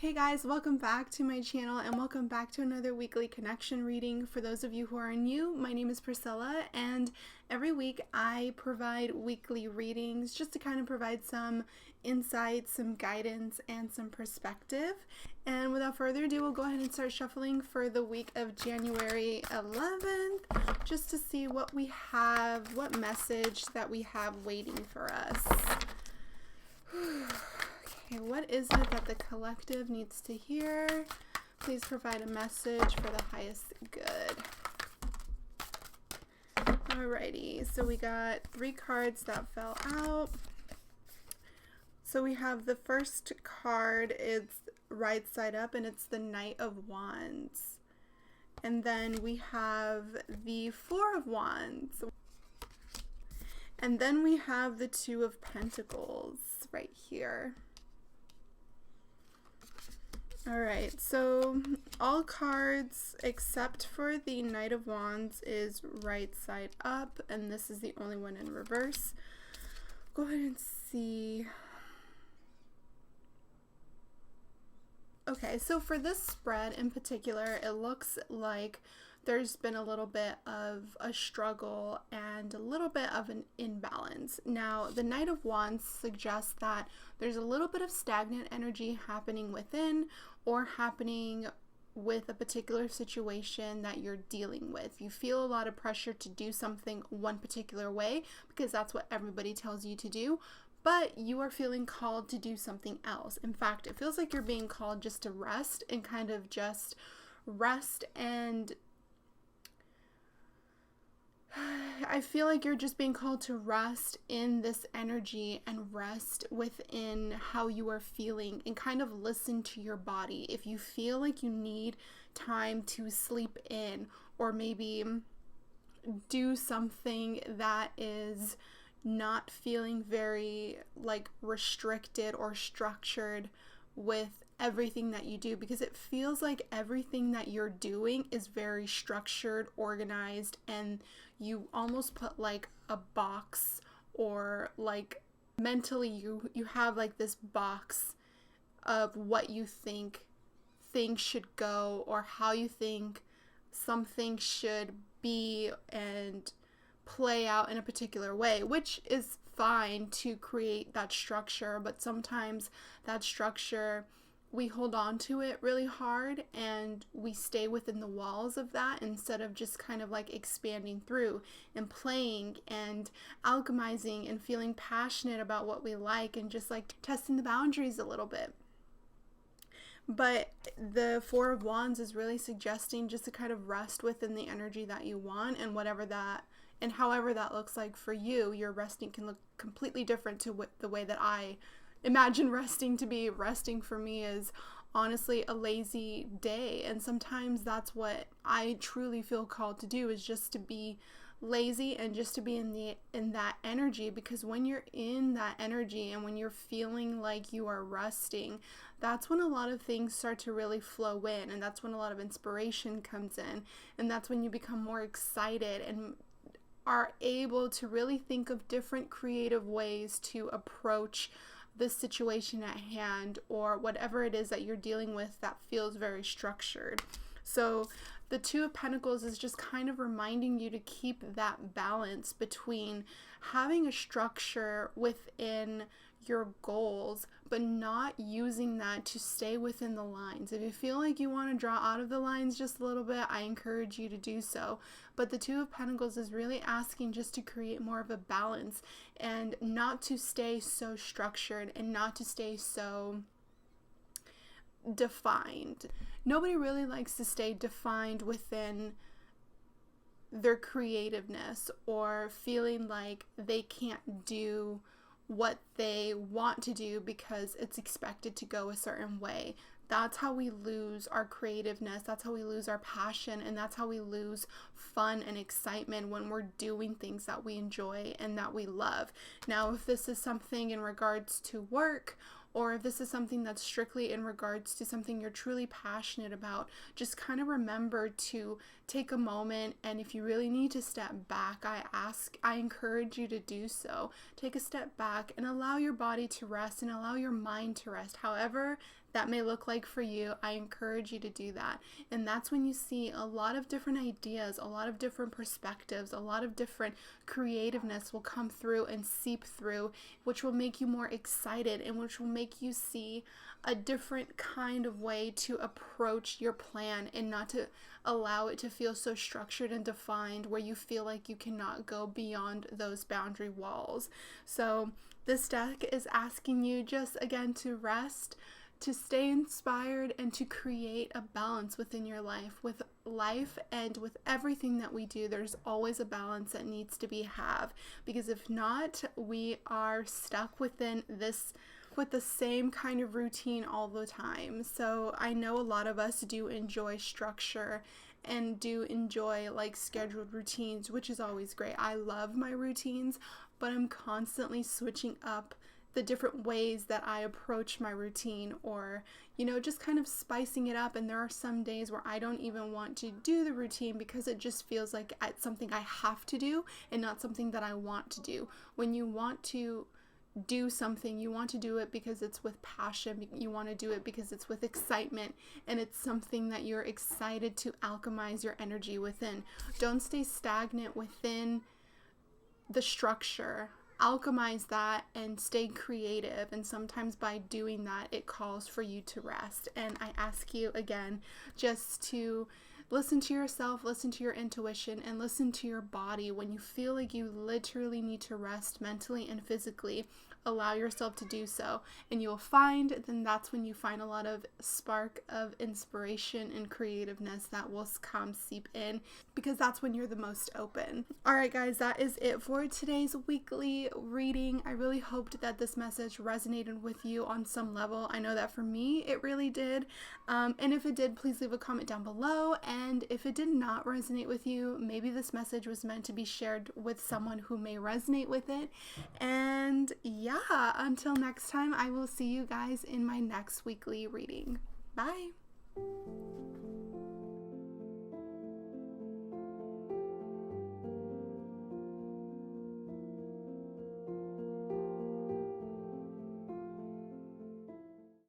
Hey guys, welcome back to my channel and welcome back to another weekly connection reading. For those of you who are new, my name is Priscilla and every week I provide weekly readings just to kind of provide some insight, some guidance, and some perspective. And without further ado, we'll go ahead and start shuffling for the week of January 11th just to see what we have, what message that we have waiting for us. Okay, what is it that the collective needs to hear? Please provide a message for the highest good. Alrighty, so we got 3 cards that fell out. So we have the first card, it's right side up, and it's the Knight of Wands. And then we have the 4 of Wands. And then we have the 2 of Pentacles right here. Alright, so all cards except for the Knight of Wands is right side up, and this is the only one in reverse. Go ahead and see. Okay, so for this spread in particular, it looks like there's been a little bit of a struggle and a little bit of an imbalance. Now, the Knight of Wands suggests that there's a little bit of stagnant energy happening within or happening with a particular situation that you're dealing with. You feel a lot of pressure to do something one particular way because that's what everybody tells you to do, but you are feeling called to do something else. In fact, it feels like you're being called just to rest and kind of just rest, and I feel like you're just being called to rest in this energy and rest within how you are feeling and kind of listen to your body. If you feel like you need time to sleep in or maybe do something that is not feeling very like restricted or structured with everything that you do, because it feels like everything that you're doing is very structured, organized, and you almost put like a box, or like mentally you have like this box of what you think things should go or how you think something should be and play out in a particular way, which is fine to create that structure, but sometimes that structure, we hold on to it really hard and we stay within the walls of that instead of just kind of like expanding through and playing and alchemizing and feeling passionate about what we like and just like testing the boundaries a little bit. But the 4 of Wands is really suggesting just to kind of rest within the energy that you want, and whatever that and however that looks like for you. Your resting can look completely different to the way that I imagine resting to be. Resting for me is honestly a lazy day, and sometimes that's what I truly feel called to do, is just to be lazy and just to be in that energy, because when you're in that energy and when you're feeling like you are resting, that's when a lot of things start to really flow in, and that's when a lot of inspiration comes in, and that's when you become more excited and are able to really think of different creative ways to approach the situation at hand or whatever it is that you're dealing with that feels very structured. So the 2 of Pentacles is just kind of reminding you to keep that balance between having a structure within your goals, but not using that to stay within the lines. If you feel like you want to draw out of the lines just a little bit, I encourage you to do so. But the 2 of Pentacles is really asking just to create more of a balance and not to stay so structured and not to stay so defined. Nobody really likes to stay defined within their creativeness or feeling like they can't do what they want to do because it's expected to go a certain way. That's how we lose our creativeness, that's how we lose our passion, and that's how we lose fun and excitement when we're doing things that we enjoy and that we love. Now, if this is something in regards to work, or if this is something that's strictly in regards to something you're truly passionate about, just kind of remember to take a moment, and if you really need to step back, I encourage you to do so. Take a step back and allow your body to rest and allow your mind to rest. However that may look like for you, I encourage you to do that. And that's when you see a lot of different ideas, a lot of different perspectives, a lot of different creativeness will come through and seep through, which will make you more excited and which will make you see a different kind of way to approach your plan and not to allow it to feel so structured and defined where you feel like you cannot go beyond those boundary walls. So this deck is asking you just again to rest, to stay inspired, and to create a balance within your life. With life and with everything that we do, there's always a balance that needs to be had, because if not, we are stuck within this with the same kind of routine all the time. So I know a lot of us do enjoy structure and do enjoy like scheduled routines, which is always great. I love my routines, but I'm constantly switching up the different ways that I approach my routine, or, you know, just kind of spicing it up. And there are some days where I don't even want to do the routine because it just feels like it's something I have to do and not something that I want to do. When you want to do something, you want to do it because it's with passion, you want to do it because it's with excitement, and it's something that you're excited to alchemize your energy within. Don't stay stagnant within the structure. Alchemize that and stay creative, and sometimes by doing that it calls for you to rest. And I ask you again just to listen to yourself, listen to your intuition, and listen to your body. When you feel like you literally need to rest mentally and physically, allow yourself to do so, and you will find then that's when you find a lot of spark of inspiration and creativeness that will come seep in, because that's when you're the most open. All right, guys, that is it for today's weekly reading. I really hoped that this message resonated with you on some level. I know that for me it really did, and if it did, please leave a comment down below. And if it did not resonate with you, maybe this message was meant to be shared with someone who may resonate with it. And yeah, until next time, I will see you guys in my next weekly reading. Bye.